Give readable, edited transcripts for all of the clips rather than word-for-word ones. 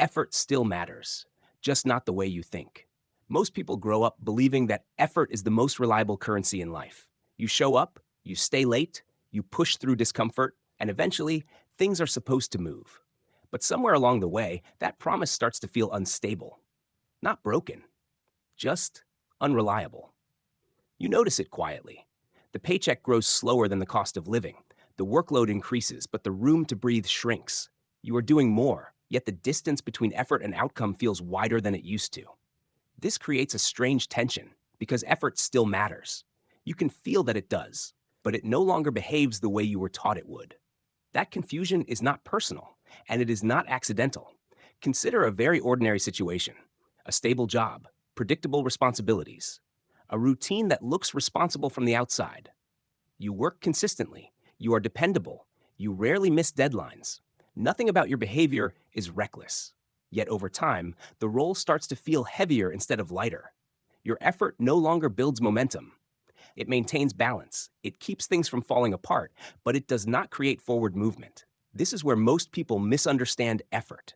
Effort still matters, just not the way you think. Most people grow up believing that effort is the most reliable currency in life. You show up, you stay late, you push through discomfort, and eventually, things are supposed to move. But somewhere along the way, that promise starts to feel unstable. Not broken, just unreliable. You notice it quietly. The paycheck grows slower than the cost of living. The workload increases, but the room to breathe shrinks. You are doing more, yet the distance between effort and outcome feels wider than it used to. This creates a strange tension because effort still matters. You can feel that it does, but it no longer behaves the way you were taught it would. That confusion is not personal, and it is not accidental. Consider a very ordinary situation: a stable job, predictable responsibilities, a routine that looks responsible from the outside. You work consistently, you are dependable, you rarely miss deadlines. Nothing about your behavior is reckless. Yet over time, the role starts to feel heavier instead of lighter. Your effort no longer builds momentum. It maintains balance. It keeps things from falling apart, but it does not create forward movement. This is where most people misunderstand effort.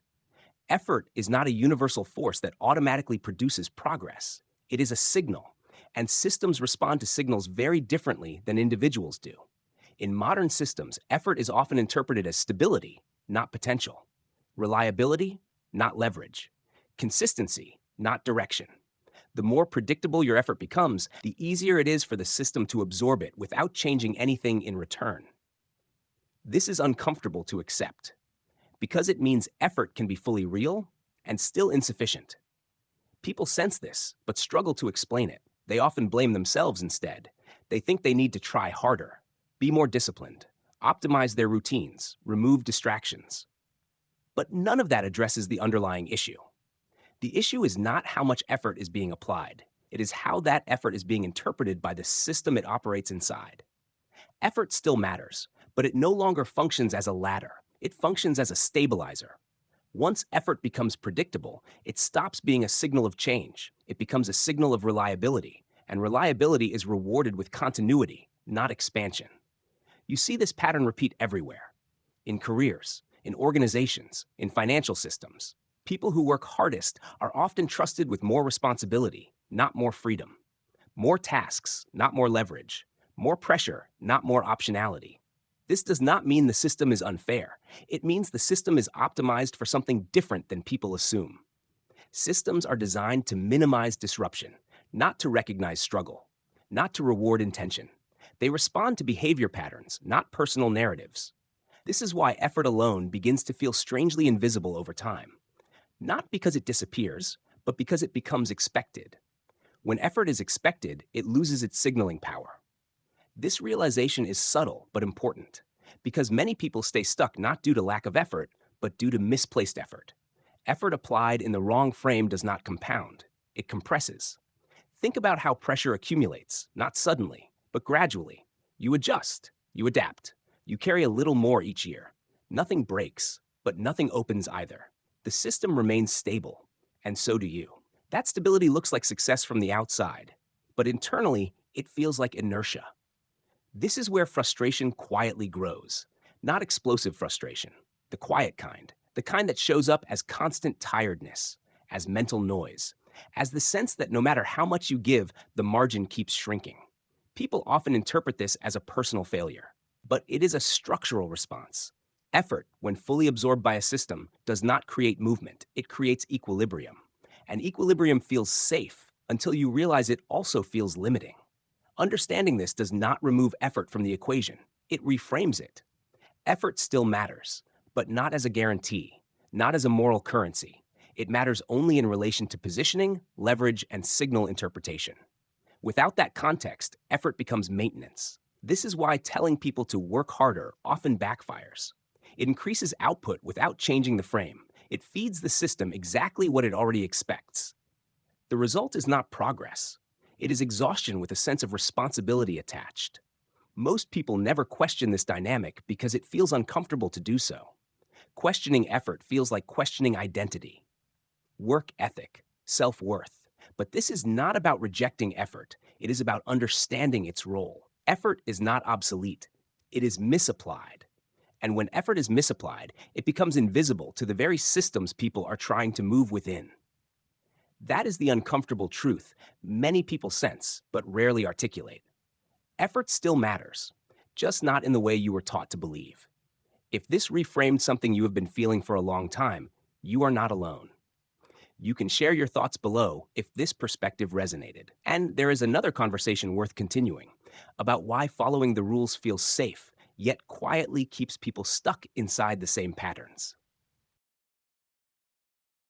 Effort is not a universal force that automatically produces progress. It is a signal, and systems respond to signals very differently than individuals do. In modern systems, effort is often interpreted as stability, not potential; reliability, not leverage; consistency, not direction. The more predictable your effort becomes, the easier it is for the system to absorb it without changing anything in return. This is uncomfortable to accept because it means effort can be fully real and still insufficient. People sense this, but struggle to explain it. They often blame themselves instead. They think they need to try harder, be more disciplined, optimize their routines, remove distractions. But none of that addresses the underlying issue. The issue is not how much effort is being applied. It is how that effort is being interpreted by the system it operates inside. Effort still matters, but it no longer functions as a ladder. It functions as a stabilizer. Once effort becomes predictable, it stops being a signal of change. It becomes a signal of reliability, and reliability is rewarded with continuity, not expansion. You see this pattern repeat everywhere: in careers, in organizations, in financial systems. People who work hardest are often trusted with more responsibility, not more freedom; more tasks, not more leverage; more pressure, not more optionality. This does not mean the system is unfair. It means the system is optimized for something different than people assume. Systems are designed to minimize disruption, not to recognize struggle, not to reward intention. They respond to behavior patterns, not personal narratives. This is why effort alone begins to feel strangely invisible over time. Not because it disappears, but because it becomes expected. When effort is expected, it loses its signaling power. This realization is subtle but important, because many people stay stuck not due to lack of effort, but due to misplaced effort. Effort applied in the wrong frame does not compound, it compresses. Think about how pressure accumulates, not suddenly, but gradually. You adjust, you adapt, you carry a little more each year. Nothing breaks, but nothing opens either. The system remains stable, and so do you. That stability looks like success from the outside, but internally, it feels like inertia. This is where frustration quietly grows. Not explosive frustration, the quiet kind, the kind that shows up as constant tiredness, as mental noise, as the sense that no matter how much you give, the margin keeps shrinking. People often interpret this as a personal failure, but it is a structural response. Effort, when fully absorbed by a system, does not create movement, it creates equilibrium. And equilibrium feels safe until you realize it also feels limiting. Understanding this does not remove effort from the equation, it reframes it. Effort still matters, but not as a guarantee, not as a moral currency. It matters only in relation to positioning, leverage, and signal interpretation. Without that context, effort becomes maintenance. This is why telling people to work harder often backfires. It increases output without changing the frame. It feeds the system exactly what it already expects. The result is not progress. It is exhaustion with a sense of responsibility attached. Most people never question this dynamic because it feels uncomfortable to do so. Questioning effort feels like questioning identity, work ethic, self-worth. But this is not about rejecting effort. It is about understanding its role. Effort is not obsolete. It is misapplied. And when effort is misapplied, it becomes invisible to the very systems people are trying to move within. That is the uncomfortable truth many people sense but rarely articulate. Effort still matters, just not in the way you were taught to believe. If this reframed something you have been feeling for a long time, you are not alone. You can share your thoughts below if this perspective resonated. And there is another conversation worth continuing about why following the rules feels safe, yet quietly keeps people stuck inside the same patterns.